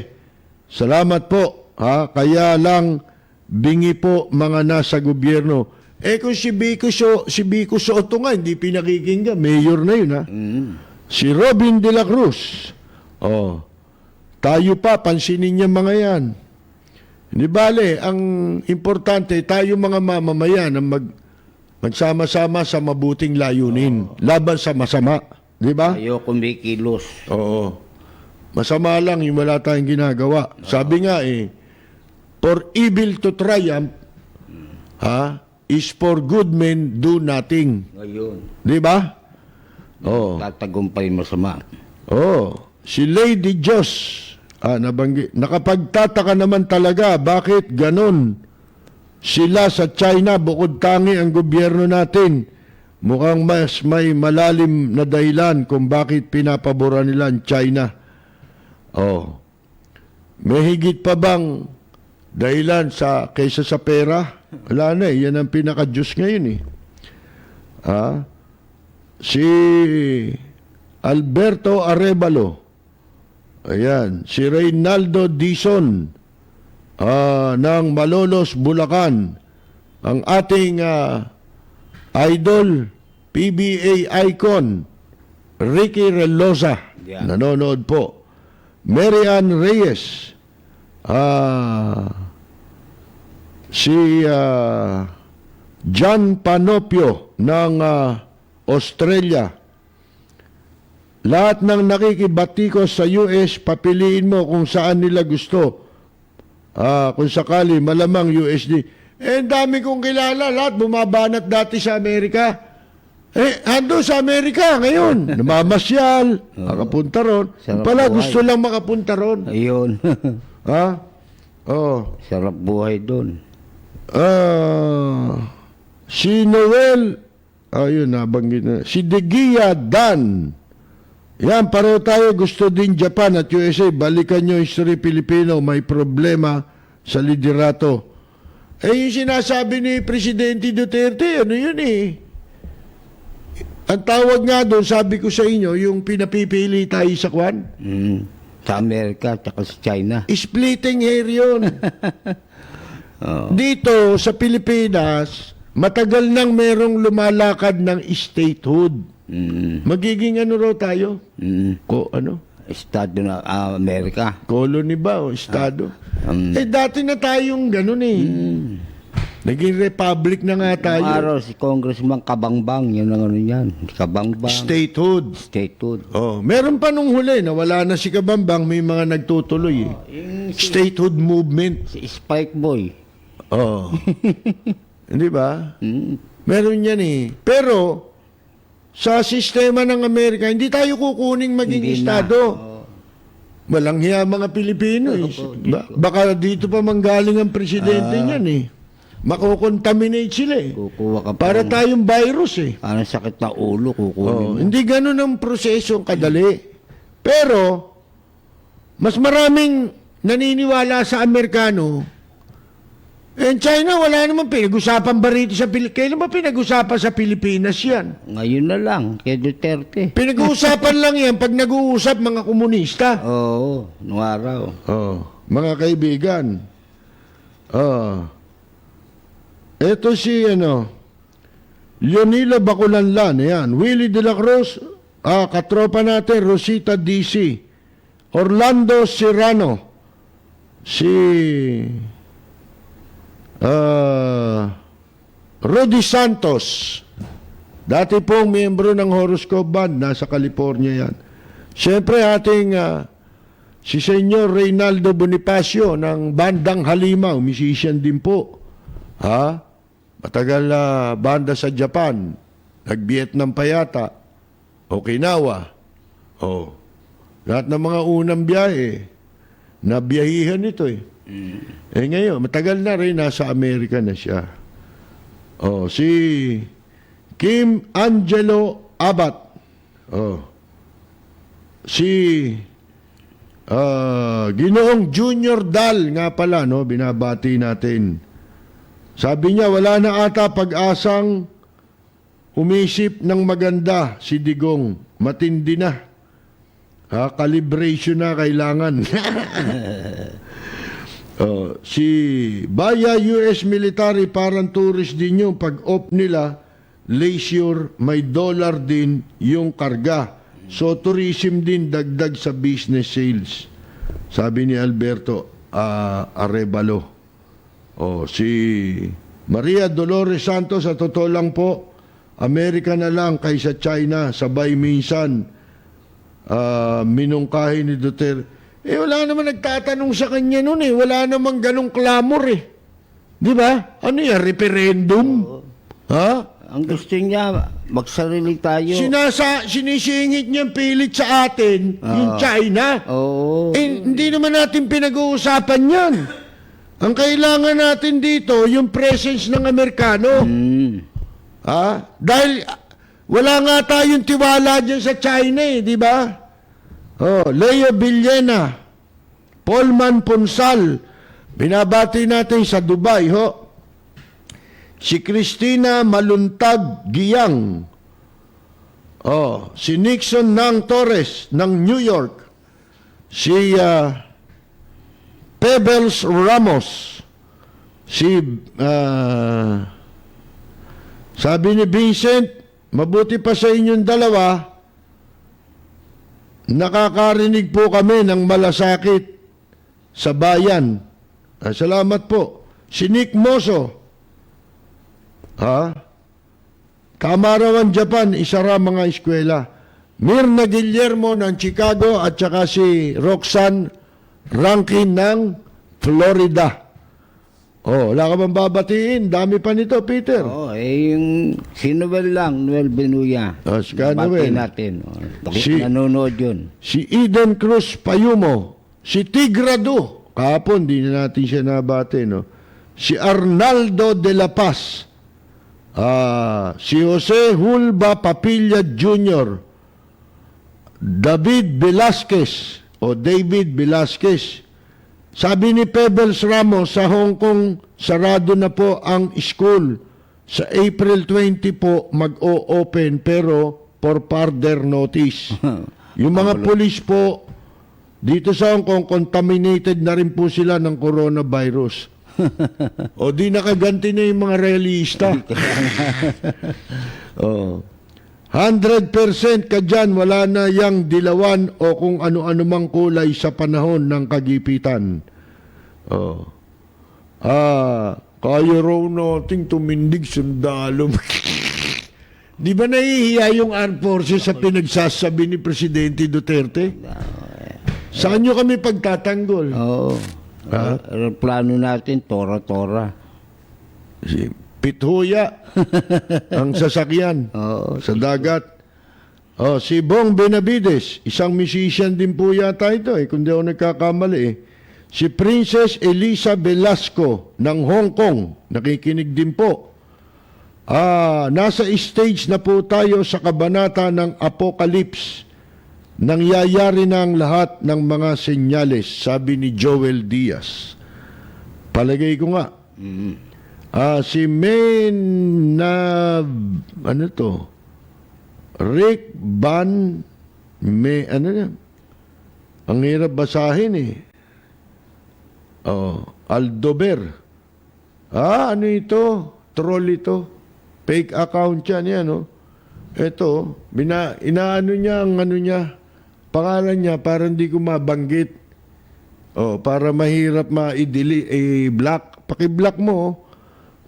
Salamat po. Kaya lang, bingi po mga nasa gobyerno. Kung si Biko Soto nga, hindi pinakikinggan. Mayor na yun, ha? Si Robin de la Cruz. Tayo pa, pansinin niya mga yan. Hindi bale, ang importante, tayo mga mamamayan ang magsama-sama sa mabuting layunin. Laban sa masama. Di ba? Ayoko kumikilos. Oo. Masama lang yung wala tayong ginagawa. Sabi nga for evil to triumph, is for good men do nothing. Ngayon. Di ba? Oo. Tatagumpay masama. Si Lady Diyos, nabanggit. Nakapagtataka naman talaga, bakit ganun? Sila sa China, bukod tangi ang gobyerno natin. Mukhang mas may malalim na dahilan kung bakit pinapabura nila ang China. May higit pa bang dahilan kaysa sa pera? Wala na yan ang pinaka-Diyos ngayon Si Alberto Arevalo, ayan, si Reynaldo Dizon ng Malolos, Bulacan, ang ating idol, PBA icon, Ricky Relosa, nanonood po. Mary Ann Reyes, si John Panopio ng Australia. Lahat ng nakikibatikos sa US, papiliin mo kung saan nila gusto. Kung sakali, malamang USD. Ang dami kong kilala, lahat bumabanat dati sa Amerika. Ando sa Amerika ngayon. Namamasyal, makapunta ron. Pala, gusto lang makapunta ron. Ayun. Sarap buhay doon. Si Noel, ayun, nabanggit na. Si Degia Dan. Yan, pareho tayo. Gusto din Japan at USA. Balikan nyo history Pilipino. May problema sa liderato. Yung sinasabi ni Presidente Duterte, ano yun Ang tawag nga doon, sabi ko sa inyo, yung pinapipili tayo sa kwan. Sa Amerika at sa China. Splitting hair yun. Dito, sa Pilipinas, matagal nang merong lumalakad ng statehood. Magiging ano raw tayo? Estado na Amerika. Colony ba o estado? Dati na tayong ganun Naging republic na nga tayo. Araw si Congressman Kabangbang, yun ang ano yan. Kabangbang. Statehood. Meron pa nung huli na wala na si Kabambang, may mga nagtutuloy statehood movement. Si Spike Boy. Hindi ba? Meron yan Pero sa sistema ng Amerika, hindi tayo kukuning maging estado. Walang hiya mga Pilipino. Baka dito pa manggaling ang presidente niyan Makokontaminate sila Kukuha ka para tayong virus Parang sakit na ulo kukunin mo. Hindi ganun ang prosesong kadali. Pero, mas maraming naniniwala sa Amerikano. China, wala naman pinag-usapan ba rito sa Pilipinas? Kailan ba pinag-usapan sa Pilipinas yan? Ngayon na lang, kay Duterte. Pinag-uusapan lang yan pag nag-uusap mga komunista. Nung araw. Mga kaibigan. Ito si, Leonilo Baculanlan, yan. Willie de la Cruz, katropa natin, Rosita DC. Orlando Serrano. Si Rudy Santos, dati pong miyembro ng Horoscope Band, nasa California yan. Siyempre ating si Senyor Reynaldo Bonifacio ng Bandang Halimaw, musician din po. matagal na banda sa Japan, nag-Vietnam pa yata, Okinawa. Oh. Lahat ng mga unang biyahe, nabiyahihan ito eh. Eh ngayon, matagal na rin, nasa Amerika na siya. Oh, si Kim Angelo Abat. Oh. Si Ginoong Junior Dal nga pala, no, binabati natin. Sabi niya, wala na ata pag-asang umisip ng maganda si Digong. Matindi na. Calibration na kailangan. Si Baya US Military, parang tourist din yung pag-off nila, leisure, may dollar din yung karga. So tourism din dagdag sa business sales. Sabi ni Alberto Arevalo. Si Maria Dolores Santos, sa totoo lang po, Amerika na lang kaysa China, sabay minsan minungkahi ni Duterte. Wala naman nagtatanong sa kanya noon eh. Wala namang ganong clamor eh. Di ba? Ano yan? Referendum? Ha? Ang gusto niya, magsarili tayo. Sinisingit niyang pilit sa atin, yung China. Oo. Hindi naman natin pinag-uusapan yan. Ang kailangan natin dito, yung presence ng Amerikano. Dahil wala nga tayong tiwala dyan sa China eh, di ba? Leo Villena, Paulman Ponsal, binabati natin sa Dubai, si Christina Maluntag Giyang, si Nixon Nang Torres ng New York, si Pebbles Ramos, sabi ni Vincent, mabuti pa sa inyong dalawa, nakakarinig po kami ng malasakit sa bayan. Salamat po. Si Nick Moso. Kamarawan Japan, isara mga eskwela. Mirna Guillermo ng Chicago at saka si Roxanne Rankin ng Florida. Wala ka bang babatiin? Dami pa nito, Peter. Yung si Noel lang, Noel Benuya. Si Noel. Bati natin. Nanonood yun. Si Eden Cruz Payumo. Si Tigrado. Kahapon, di na natin siya nabati, no? Si Arnaldo de la Paz. Si Jose Hulba Papilla Jr. David Velasquez o David Velasquez. Sabi ni Pebbles Ramos, sa Hong Kong, sarado na po ang school. Sa April 20 po, mag-o-open pero for further notice. Yung mga pulis po, dito sa Hong Kong, contaminated na rin po sila ng coronavirus. O di nakaganti na yung mga realista. 100% ka dyan, wala na yang dilawan o kung ano-ano mang kulay sa panahon ng kagipitan. Kaya raw nating tumindig sundalo. Di ba nahihiya yung armed forces sa pinagsasabi ni Presidente Duterte? Saan nyo kami pagtatanggol? Plano natin, tora-tora. Pithuya ang sasakyan sa dagat. Si Bong Benavides, isang musician din po yata ito kung di ako nagkakamali Si Princess Elisa Velasco ng Hong Kong, nakikinig din po. Nasa stage na po tayo sa kabanata ng Apocalypse. Nangyayari na ang lahat ng mga senyales, sabi ni Joel Diaz. Palagay ko nga. Si Men na Rick Van ang hirap basahin Aldober. Ano ito? Troll ito. Fake account yan Ito, inaano niya ang pangalan niya para hindi ko mabanggit. Para mahirap i-block. Paki-block mo.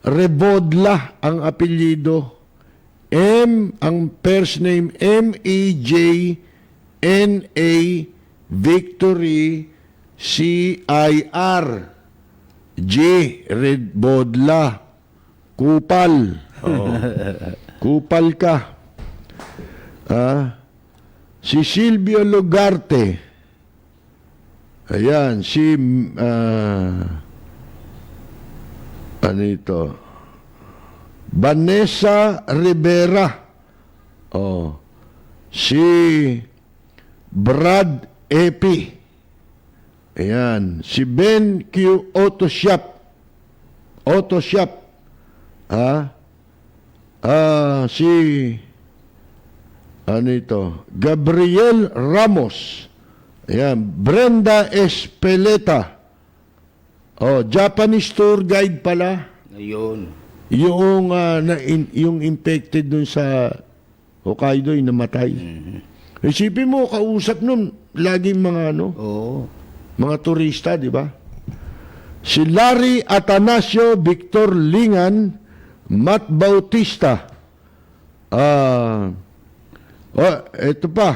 Rebodla ang apelyido. Ang first name, M-E-J-N-A, Victory, C-I-R, J, Rebodla. Kupal. Oh. Kupal ka. Si Silvio Lugarte. Ayan, si ano ito? Vanessa Rivera. Oh. Si Brad Epi. Ayan, si Ben Q Autoshop. Si ano ito? Gabriel Ramos. Ayan, Brenda Espeleta. Oh, Japanese tour guide pala. Ayun. Yung infected dun sa Hokkaido, yung namatay. Isipin mo, kausap nun, laging mga Oo. mga turista, di ba? Si Larry Atanasio, Victor Lingan, Matt Bautista. Ito pa.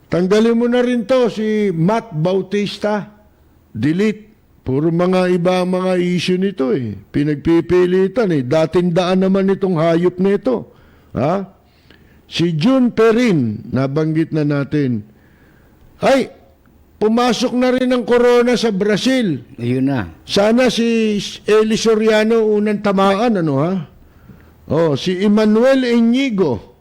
Tanggalin mo na rin to, si Matt Bautista. Delete. Puro mga mga issue nito eh. Pinagpipilitan eh. Dating daan naman itong hayop na ito. Si June Perin, nabanggit na natin. Ay, pumasok na rin ang corona sa Brazil. Ayun na. Sana si Eli Soriano unang tamaan, si Emmanuel Inigo.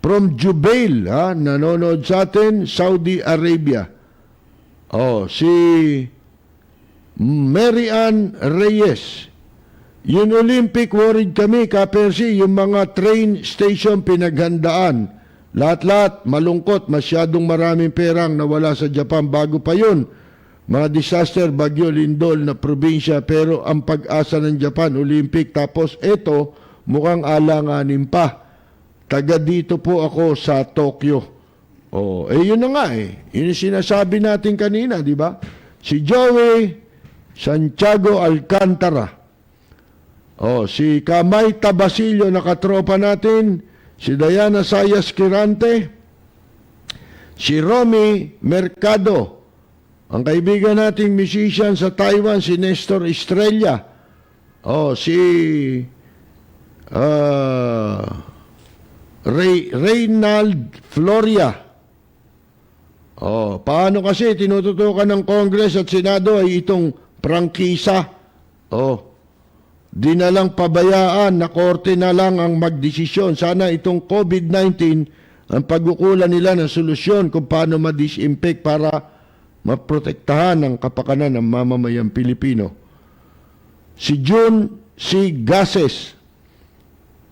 From Jubail, nanonood sa atin, Saudi Arabia. Si Mary Ann Reyes. Yung Olympic worried kami, Kapersi, yung mga train station pinaghandaan. Lahat-lahat, malungkot, masyadong maraming perang nawala sa Japan bago pa yun. Mga disaster, bagyo, lindol na probinsya, pero ang pag-asa ng Japan, Olympic, tapos eto, mukhang alanganin pa. Taga dito po ako sa Tokyo. Yun na nga eh. Yun yung sinasabi natin kanina, di ba? Si Joey Santiago Alcantara. Si Kamay Tabasilio, nakatropa natin. Si Diana Sayas Kirante. Si Romy Mercado. Ang kaibigan nating musician sa Taiwan, si Nestor Estrella. Si Reynald Floria. Paano kasi tinututukan ng Congress at Senado ay itong prangkisa? Di na lang pabayaan na korte na lang ang magdesisyon. Sana itong COVID-19 ang pagkukulan nila ng solusyon kung paano ma-disinfect para maprotektahan ang kapakanan ng mamamayang Pilipino. Si June C. Gases.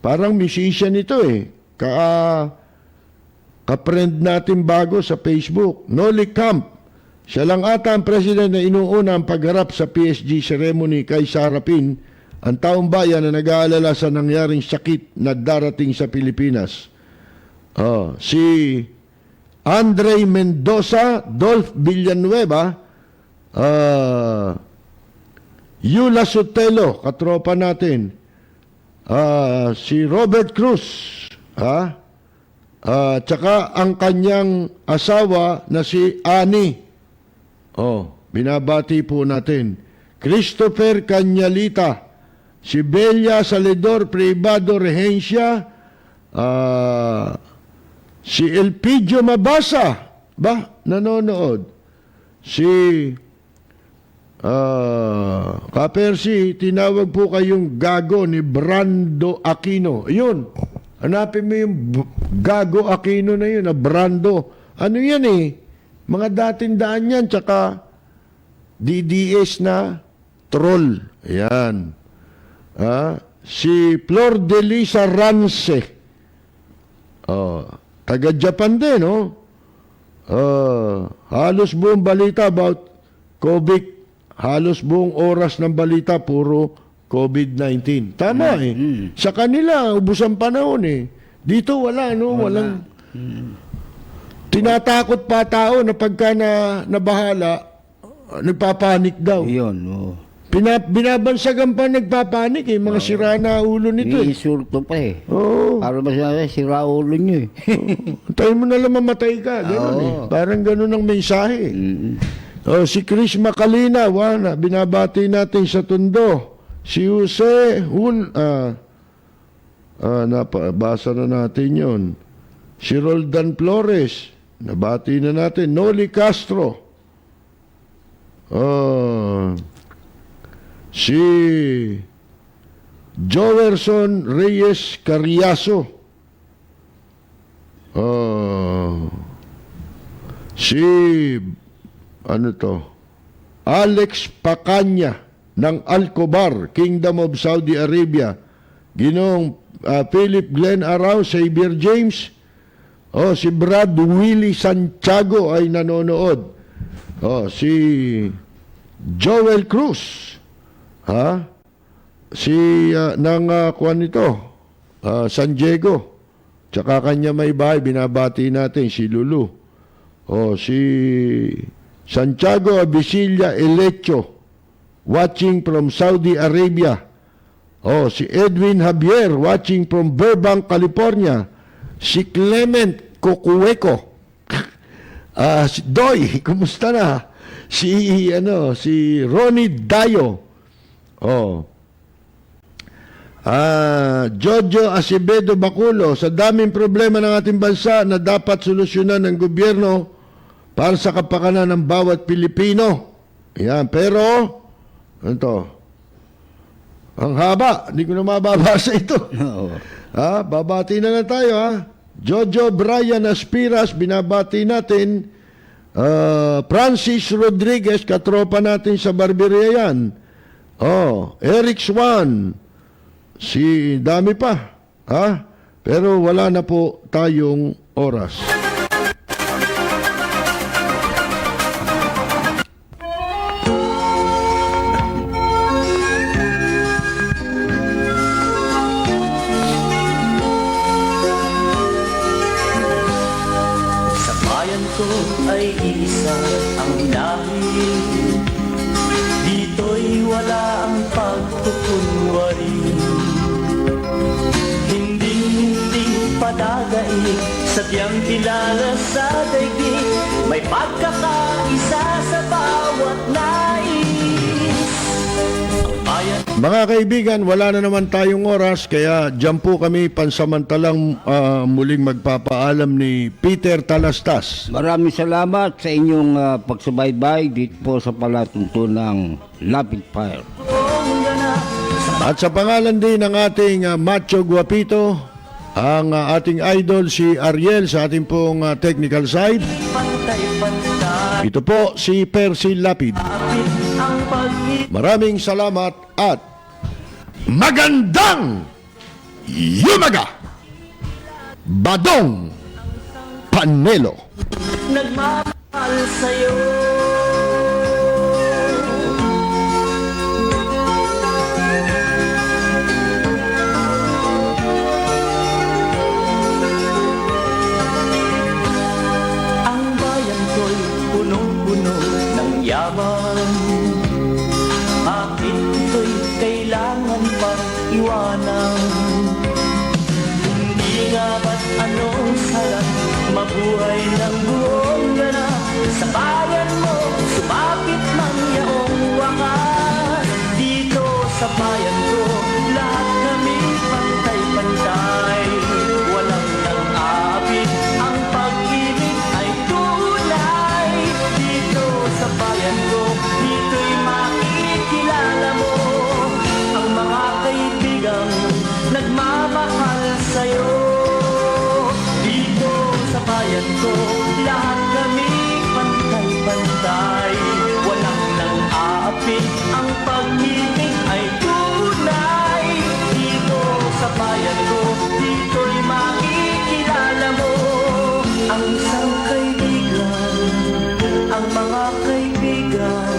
Parang musician ito eh. Ka-friend natin bago sa Facebook. Noli Camp. Siya lang ata ang president na inuuna ang pagharap sa PSG ceremony kay Sarapin, ang taong bayan na nag-aalala sa nangyaring sakit na darating sa Pilipinas. Si Andre Mendoza, Dolph Villanueva, Yula Sotelo, katropa natin. Si Robert Cruz, tsaka ang kanyang asawa na si Ani. Binabati po natin. Christopher Canyalita, si Belia Salidor Privado Regencia, si Elpidio Mabasa, nanonood. Si Kapersi, tinawag po kayong gago ni Brando Aquino. Yun, hanapin mo yung gago Aquino na yun, na Brando. Ano yan eh? Mga dating daan yan, tsaka DDS na troll. Ayan. Si Flor de Lisa Rance. Taga Japan din, halos buong balita about COVID. Halos buong oras ng balita, puro COVID-19. Tama eh. Sa kanila, ubos ang panahon eh. Dito wala, walang... Tinatakot pa tao na pagka nabahala, nagpapanik daw. Yun, Binabansagan pa nagpapanik eh. Mga sira na ulo nito eh. Iinsulto pa eh. Para ba sira ulo nyo eh. Tayo mo na lang mamatay ka. Ganun eh. Parang ganun ang mensahe. Si Chris Macalina, binabati natin sa Tondo. Si Jose nabasa na natin yon. Si Roldan Flores, nabati na natin. Noli Castro. Si Joverson Reyes Carriazo. Si Alex Pacanya ng Alcobar, Kingdom of Saudi Arabia. Ginoong Philip Glenn Arau, Xavier James. Si Brad Willie Santiago ay nanonood. Si Joel Cruz. Si kuan nito, San Diego. Tsaka kanya may bahay, binabati natin si Lulu. Si Santiago Abisilla Elecho, watching from Saudi Arabia. Si Edwin Javier, watching from Burbank, California. Si Clement Cocueco. Si Doy, kumusta na? Si Ronnie Dayo. Jojo Acevedo Baculo, sa daming problema ng ating bansa na dapat solusyonan ng gobyerno para sa kapakanan ng bawat Pilipino. Yan, pero ang haba, hindi ko na mababasa ito. Babati na tayo. Jojo Brian Aspiras, binabati natin. Francis Rodriguez, katropa natin sa Barberia yan. Eric Swan, si dami pa. Pero wala na po tayong oras. Ay isa ang lahi, dito'y wala ang pagkukunwari. Hindi padagaig, sadyang kilala sa daigdig, may pagkakaisa sa bawat nais. Ang bayan. Mga kaibigan, wala na naman tayong oras, kaya dyan po kami pansamantalang muling magpapaalam ni Peter Talastas. Maraming salamat sa inyong pagsubaybay dito po sa palatuntunang Lapid Fire. At sa pangalan din ng ating macho guapito, ang ating idol si Ariel sa ating pong technical side. Ito po si Percy Lapid. Maraming salamat at magandang yumaga, Badong Panelo. Nagmamahal sa'yo. Ang bayan ko'y punong-puno ng yaman. Bakit ito'y kailangan pang iwanan? Hindi nga ba't anong sarap mabuhay ng buong ganap sa bayan mo, sumapit man yaong wakas. Dito sa bayan ko, lahat kami pantay-pantay. Walang nang-aabit, ang pag-ibig ay tunay. Dito sa bayan ko, dito'y makikilala mo ang mga kaibigang nagmamahal sa'yo. Dito sa bayan ko, lahat kami pantay-pantay. Walang nang-aapit, ang pag-ibig ay tunay. Dito sa bayan ko, dito'y makikilala mo ang isang kaibigan, ang mga kaibigan.